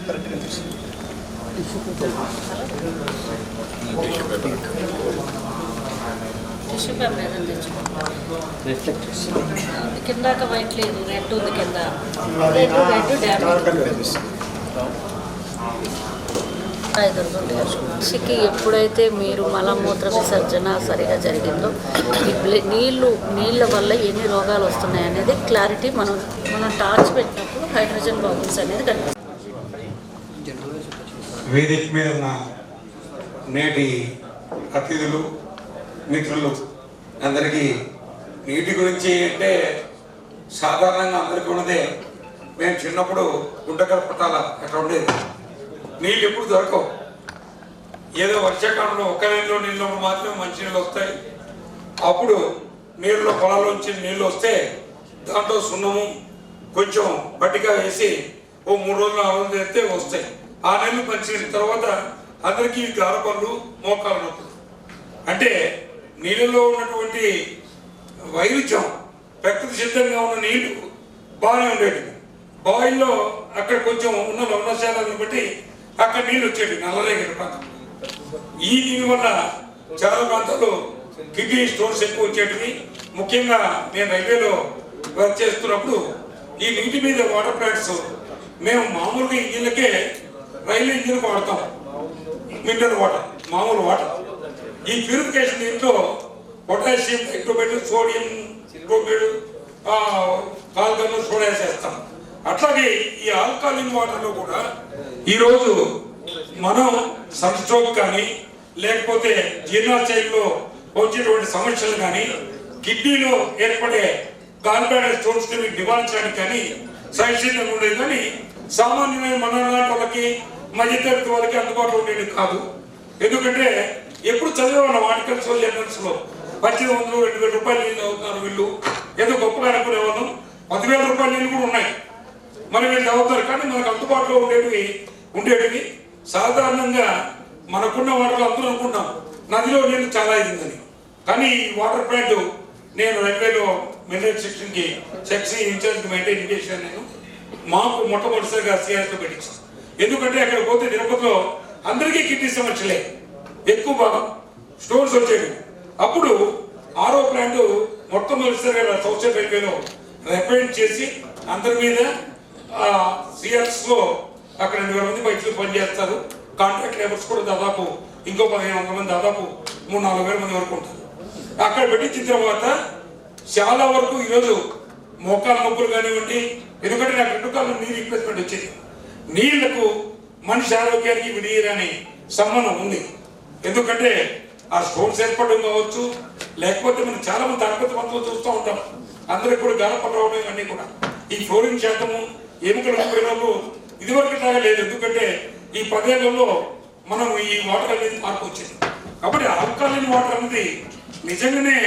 కరెక్ట్ కనిపిస్తుంది. టిష్యూ పేపర్ ఏదైనా తెచ్చుకుంటాం. కిందాక వైట్ లేదు, రెడ్ ఉంది కింద. Red damage. మనిషికి ఎప్పుడైతే మీరు మలమూత్ర విసర్జన సరిగా జరిగిందో ఈ నీళ్ళ వల్ల ఎన్ని రోగాలు వస్తున్నాయి అనేది క్లారిటీ మనం టార్చ్ పెట్టినప్పుడు హైడ్రోజన్ బబుల్స్ అనేది కనిపిస్తుంది. వేదిక మీద ఉన్న నేటి అతిథులు మిత్రులు అందరికీ నీటి గురించి అంటే సాధారణంగా అందరికీ ఉన్నదే. మేము చిన్నప్పుడు గుంటకల పట్టాల అట్లా ఉండేది. నీళ్ళు ఎప్పుడు దొరకవు. ఏదో వర్షాకాలంలో ఒక్క నీళ్ళు నీళ్ళు మాత్రమే మంచి నీళ్ళు వస్తాయి. అప్పుడు నీళ్ళలో పొలాల్లోంచి నీళ్ళు వస్తే దాంట్లో సున్నము కొంచెం బట్టిగా వేసి ఓ 3 రోజులు 4 రోజులు వేస్తే వస్తాయి. ఆ నీళ్ళు మంచి తర్వాత అందరికీ గారపళ్ళు మోకాలు నొప్పులు. అంటే నీళ్ళలో ఉన్నటువంటి వైరుధ్యం ప్రకృతి సిద్ధంగా ఉన్న నీళ్లు బాగానే ఉండేవి. బాయిల్లో అక్కడ కొంచెం ఉన్న లవణశాలను బట్టి అక్కడ నీళ్ళు వచ్చేవి నల్లరేగడి ప్రాంతం. ఈ దీనివల్ల చాలా ప్రాంతాల్లో కిడ్నీ స్టోన్స్ ఎక్కువ వచ్చేటివి. ముఖ్యంగా నేను రైల్వేలో వర్క్ చేస్తున్నప్పుడు ఈ నీటి మీద వాటర్ ప్లాంట్స్ మేము మామూలుగా ఇంజిన్లకే రైల్వే ఇంజిన్ వాడతాం. మినరల్ వాటర్, మామూలు వాటర్. ఈ ప్యూరిఫికేషన్ దీంట్లో potassium హైడ్రోబేట్, sodium chloride, Calgon, soda వేసేస్తాం. అట్లాగే ఈ ఆల్కలిన్ వాటర్లో కూడా ఈరోజు మనం సన్ స్ట్రోక్ కానీ లేకపోతే జీర్ణాశయంలో వచ్చేటువంటి సమస్యలు కానీ కిడ్నీలో ఏర్పడే గాల్బ్లాడర్ స్టోన్స్ నివారించడానికి కానీ సహిష్ణుతంగా ఉండేది. కానీ సామాన్యమైన మన లాంటి వాళ్ళకి మధ్యతరగతి వాళ్ళకి అందుబాటులో ఉండేది కాదు. ఎందుకంటే ఎప్పుడు చదివేవాళ్ళం ఆర్టికల్స్ జర్నల్స్లో 1800 2000 రూపాయలు నీళ్ళు అవుతున్నారు వీళ్ళు, ఏదో గొప్పగా అనుకునేవాళ్ళం. 10,000 రూపాయల నీళ్ళు కూడా ఉన్నాయి, మరి వీళ్ళు చదువుతారు. కానీ మనకు అందుబాటులో ఉండేటివి సాధారణంగా మనకున్న వాటర్లో అందరూ అనుకున్నాం నదిలో నీళ్ళు చాలా అయిందని. కానీ ఈ వాటర్ ప్లాంట్ నేను రైల్వేలో మిలిటరీ సెక్షన్కి సెక్షన్ ఇన్ఛార్జ్ మెయింటైన్ చేశాను. నేను మాకు మొట్టమొదటిసారిగా సిఆర్తో పెట్టించాను. ఎందుకంటే అక్కడ పోతే తిరుపతిలో అందరికీ కిడ్నీ సమస్యలే ఎక్కువ భాగం స్టోన్స్ వచ్చేవి. అప్పుడు ఆరో ప్లాంట్ మొట్టమొదటిసారిగా సౌత్ రైల్వేలో రిప్రజెంట్ చేసి అందరి మీద సిఆర్స్లో అక్కడ 2,000 మంది వైద్యులు పనిచేస్తారు. కాంట్రాక్ట్ లేబర్స్ కూడా దాదాపు ఇంకో 1,500 మంది, దాదాపు 3-4 వేల మంది వరకు ఉంటారు. అక్కడ పెట్టించిన తర్వాత చాలా వరకు ఈరోజు మోకాల నొప్పులు కానివ్వండి, ఎందుకంటే నాకు 2 కాళ్ళు నీ రిప్లేస్మెంట్ వచ్చింది. నీళ్లకు మనిషి ఆరోగ్యానికి విడియరని సంబంధం ఉంది. ఎందుకంటే ఆ స్టోన్స్ ఏర్పడడం కావచ్చు, లేకపోతే మనం చాలా మంది తరగతి మందులు చూస్తూ ఉంటాం. అందరికి కూడా గారపడ రావడం ఇవన్నీ కూడా ఈ ఫ్లోరిన్ శాతము ఎముకలు పోయినప్పుడు ఇదివరకు లాగా లేదు. ఎందుకంటే ఈ 10 ఏళ్లలో మనం ఈ వాటర్ అనేది మార్పు వచ్చింది. కాబట్టి ఆల్కలైన్ వాటర్ అనేది నిజంగానే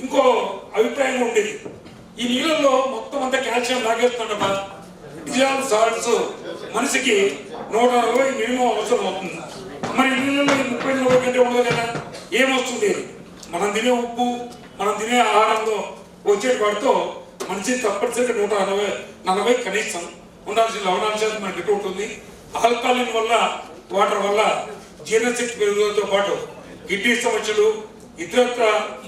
ఇంకో అభిప్రాయం ఉండేది. ఈ నీళ్ళల్లో మొత్తం అంతా కాల్షియం లాగేస్తుండగా డిజాల్వ్ సాల్ట్స్ మనిషికి 140 మినిమం అవసరం అవుతుంది. మరి నీళ్ళలో 30-40 కంటే ఉండదు కదా, ఏమొస్తుంది? మనం తినే ఉప్పు, మనం తినే ఆహారంలో వచ్చేటి వాటితో మనిషి తప్పనిసరిగా 140 కనీసం ఉండాల్సిన లవణాంశాలు మనకి ఎక్కువ ఉంటుంది. ఆల్కలిన్ వల్ల వాటర్ వల్ల జీర్ణశక్తి పెరుగుదలతో పాటు కిడ్నీ సమస్యలు, ఇతరత్ర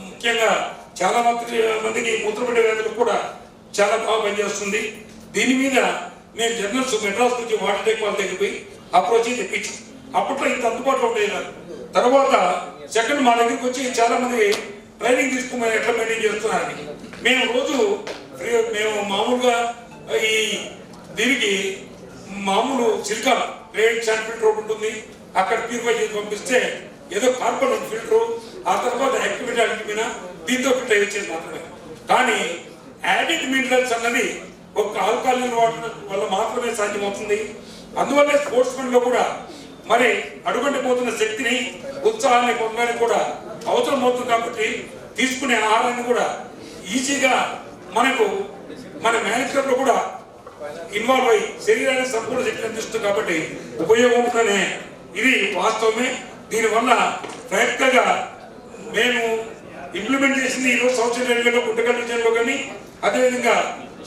ముఖ్యంగా చాలా మందికి మూత్రపిండ వ్యాధులు కూడా చాలా బాగా పనిచేస్తుంది. దీని మీద నేను జర్నల్స్ మెడ్రాస్ నుంచి వాటర్ టెక్ వాళ్ళ దగ్గర పోయి అప్రోచ్ తెప్పించాను. అప్పట్లో ఇంత అందుబాటులో ఉండేది. తర్వాత సెకండ్ మా దగ్గరికి వచ్చి చాలా మంది ట్రైనింగ్ తీసుకుని ఎట్లా మెయింటైన్ చేస్తున్నారని. మేము మామూలుగా ఈ దీనికి మామూలు సిలికాన్ ప్లేట్ శాండ్ ఫిల్టర్ ఒకటి ఉంటుంది, అక్కడ ప్యూరిఫై చేసి పంపిస్తే ఏదో కార్బన్ ఫిల్టర్, ఆ తర్వాత యాక్టివిటీ అల్టిమినా దీంతో ఫిల్టర్ చేసేది మాత్రమే. కానీ యాడిడ్ మినరల్స్ అన్నది ఒక ఆల్కలిన్ వాటర్ వల్ల మాత్రమే సాధ్యమవుతుంది. అందువల్లే స్పోర్ట్స్మెన్లో కూడా మరి అడుగంటి పోతున్న శక్తిని ఉత్సాహాన్ని పొందడానికి కూడా అవసరం అవుతుంది. కాబట్టి తీసుకునే ఆహారాన్ని కూడా ఈజీగా మనకు మన మేనేజ్మెంట్లో కూడా ఇన్వాల్వ్ అయ్యి శరీరానికి సంపూర్ణ శక్తి అందిస్తుంది. కాబట్టి ఉపయోగం ఉంటుందనే ఇది వాస్తవమే. దీనివల్ల ప్రాక్టికల్గా మేము ఇంప్లిమెంట్ చేసింది ఈరోజు సంవత్సరం రైల్వేలో గుంటకల్ రీజియన్లో కానీ అదేవిధంగా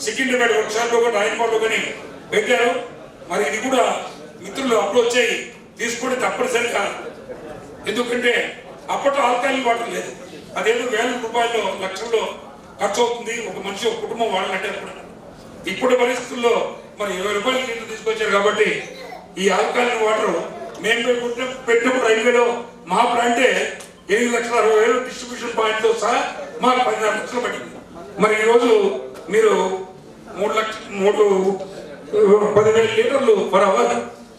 సికింద్రాబాద్ వర్క్షాప్లో కానీ రాయన్పాడ్లో కానీ పెట్టారు. మరి ఇది కూడా మిత్రులు అప్రోచ్ అయ్యి తీసుకొని తప్పనిసరిగా, ఎందుకంటే అప్పట్లో ఆల్కహాల్ వాటర్ లేదు. అదేదో వేల రూపాయల్లో లక్షల్లో ఖర్చు అవుతుంది ఒక మనిషి ఒక కుటుంబం వాడాలంటే. ఇప్పుడు పరిస్థితుల్లో మరి 20 రూపాయలు లీటర్ తీసుకొచ్చారు. కాబట్టి ఈ ఆల్కహాల్ వాటర్ మేము పెట్టినప్పుడు రైల్వేలో మా ప్లాంటే 8,60,000 డిస్ట్రిబ్యూషన్ పాయింట్తో సహా మాకు 16 లక్షలు పట్టింది. మరి ఈరోజు మీరు 10,000 లీటర్లు పర్ అవర్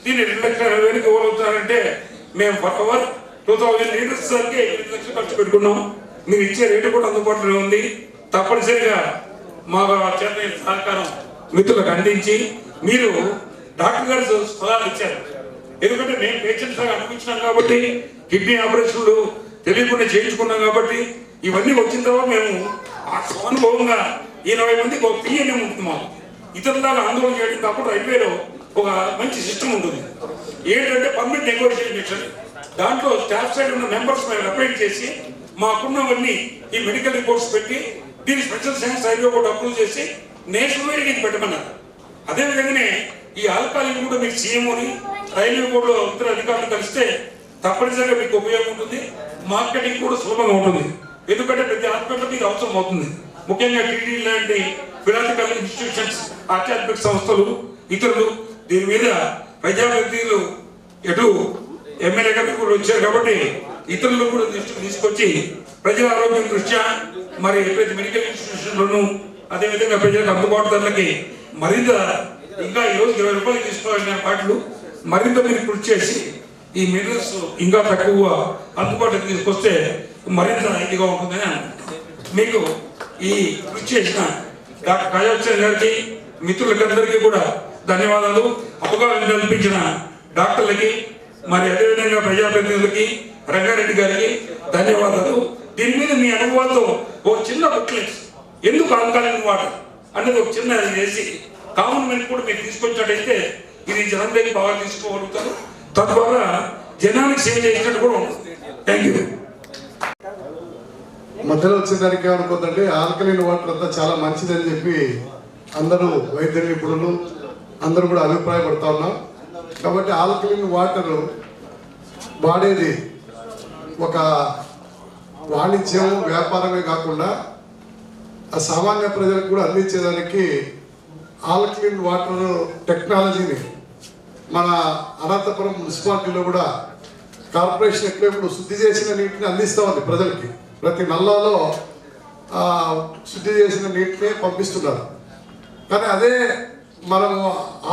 దీన్ని 2,60,000 ఇవ్వగలుగుతారంటే మేము పర్ అవర్ 2,000 లీటర్స్ సరికి 8 లక్షలు ఖర్చు పెట్టుకున్నాం. మీరు ఇచ్చే రేటు కూడా అందుబాటులో ఉంది. తప్పనిసరిగా మా చేత సహకారం మిత్రులకు అందించి మీరు డాక్టర్ గారు సలహాలు ఇచ్చారు. ఎందుకంటే మేము పేషెంట్స్ అనిపించినాం కాబట్టి, కిడ్నీ ఆపరేషన్లు తెలియకుండా చేయించుకున్నాం కాబట్టి ఇవన్నీ వచ్చిన తర్వాత మేము ఆ స్వానుభవంగా 20 మందికి ఒక పిఎన్ఎం ఉంటుంది. మాకు ఇతరులాగా ఆందోళన చేయడం కాకుండా రైల్వేలో ఒక మంచి సిస్టమ్ ఉంటుంది. ఏంటంటే పర్మనెంట్ నెగోషియేషన్, దాంట్లో స్టాఫ్ సైడ్ ఉన్న మెంబర్స్ మేము అపాయింట్ చేసి మాకున్నవన్నీ ఈ మెడికల్ రిపోర్ట్స్ పెట్టి దీన్ని special science railway board approve చేసి నేషనల్ వైడ్గా ఇది పెట్టమన్నారు. అదేవిధంగానే ఈ ఆల్కహాల్ కూడా మీకు సీఎంఓని రైల్వే బోర్డులో ఇతర అధికారులు కలిస్తే తప్పనిసరిగా మీకు ఉపయోగం ఉంటుంది. మార్కెటింగ్ కూడా సులభంగా ఉంటుంది. ఎందుకంటే ప్రతి హాస్పిటల్కి ఇది అవసరం అవుతుంది. ముఖ్యంగా టీడీ లాంటి ఫిలాసఫికల్ ఇన్స్టిట్యూషన్స్, ఆధ్యాత్మిక సంస్థలు, ఇతరులు దీని మీద ప్రజాప్రతినిధులు ఎటు ఎమ్మెల్యే గారు కూడా వచ్చారు. కాబట్టి ఇతరులు కూడా దృష్టికి తీసుకొచ్చి ప్రజల ఆరోగ్యం దృష్ట్యా మరి ప్రతి మెడికల్ ఇన్స్టిట్యూషన్లోనూ అదేవిధంగా ప్రజలకు అందుబాటు ధరలకి మరింత ఇంకా ఈరోజు 20 రూపాయలు తీసుకోవాలనే వాటిలు మరింత మీరు కృషి చేసి ఈ మినరల్స్ ఇంకా తక్కువ అందుబాటులోకి తీసుకొస్తే మరింత ఇదిగా ఉంటుందని మీకు ఈ కృషి చేసిన డాక్టర్ రాజాచంద్ర గారికి, మిత్రులకందరికీ కూడా ధన్యవాదాలు. అవగాహన కల్పించిన డాక్టర్లకి మరి అదేవిధంగా ప్రజాప్రతినిధులకి, రంగారెడ్డి గారికి ధన్యవాదాలు. దీని మీద మీ అనుభవాలతో ఒక చిన్న బుక్లెట్ ఎందుకు ఆల్కహాల్ వాటర్ అనేది ఒక చిన్న చేసి కామన్ మెన్ కూడా మీరు తీసుకొచ్చినట్టయితే ఇది జనంలోకి బాగా తీసుకోగలుగుతారు. తద్వారా జనానికి సేవ చేసినట్టు కూడా ఉంటుంది. Thank you. మధ్యలో వచ్చేదానికి ఏమనుకోద్దండి, ఆల్కలీన్ వాటర్ అంతా చాలా మంచిదని చెప్పి అందరూ వైద్య నిపుణులు అందరూ కూడా అభిప్రాయపడతా ఉన్నాం. కాబట్టి ఆల్కలీన్ వాటర్ వాడేది ఒక వాణిజ్యం వ్యాపారమే కాకుండా ఆ సామాన్య ప్రజలకు కూడా అందించేదానికి ఆల్కలీన్ వాటర్ టెక్నాలజీని మన అనంతపురం మున్సిపాలిటీలో కూడా కార్పొరేషన్ ఎక్కడెప్పుడు శుద్ధి చేసిన నీటిని అందిస్తూ ఉంది ప్రజలకి. ప్రతి నల్లాలో శుద్ధి చేసిన నీటిని పంపిస్తున్నారు. కానీ అదే మనము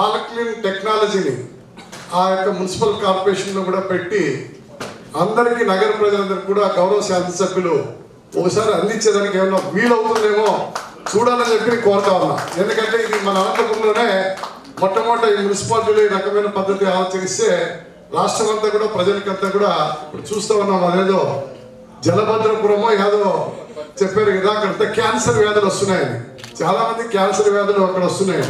ఆల్కలీన్ టెక్నాలజీని ఆ యొక్క మున్సిపల్ కార్పొరేషన్లో కూడా పెట్టి అందరికీ నగర ప్రజలందరికీ కూడా గౌరవ శాసనసభ్యులు ఒకసారి అందించేదానికి ఏమన్నా వీలవుతుందేమో చూడాలని చెప్పి కోరుతా ఉన్నా. ఎందుకంటే ఇది మన అనంతపురంలోనే మొట్టమొదటి ఈ మున్సిపాలిటీలో ఈ రకమైన పద్ధతి ఆలోచిస్తే రాష్ట్రం అంతా కూడా ప్రజలకంతా కూడా ఇప్పుడు చూస్తూ ఉన్నాం. అదేదో జలభద్రపురమో ఏదో చెప్పారు కదా, అక్కడ క్యాన్సర్ వ్యాధులు వస్తున్నాయని, చాలా మంది క్యాన్సర్ వ్యాధులు అక్కడ వస్తున్నాయి.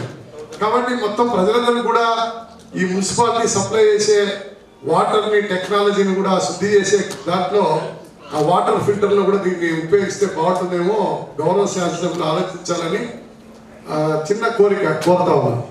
కాబట్టి మొత్తం ప్రజలందరినీ కూడా ఈ మున్సిపాలిటీ సప్లై చేసే వాటర్ని టెక్నాలజీని కూడా శుద్ధి చేసే దాంట్లో ఆ వాటర్ ఫిల్టర్లో కూడా దీన్ని ఉపయోగిస్తే బాగుంటుందేమో గౌరవ శాసనసభ్యులు ఆలోచించాలని చిన్న కోరిక కోరుతా ఉన్నాను.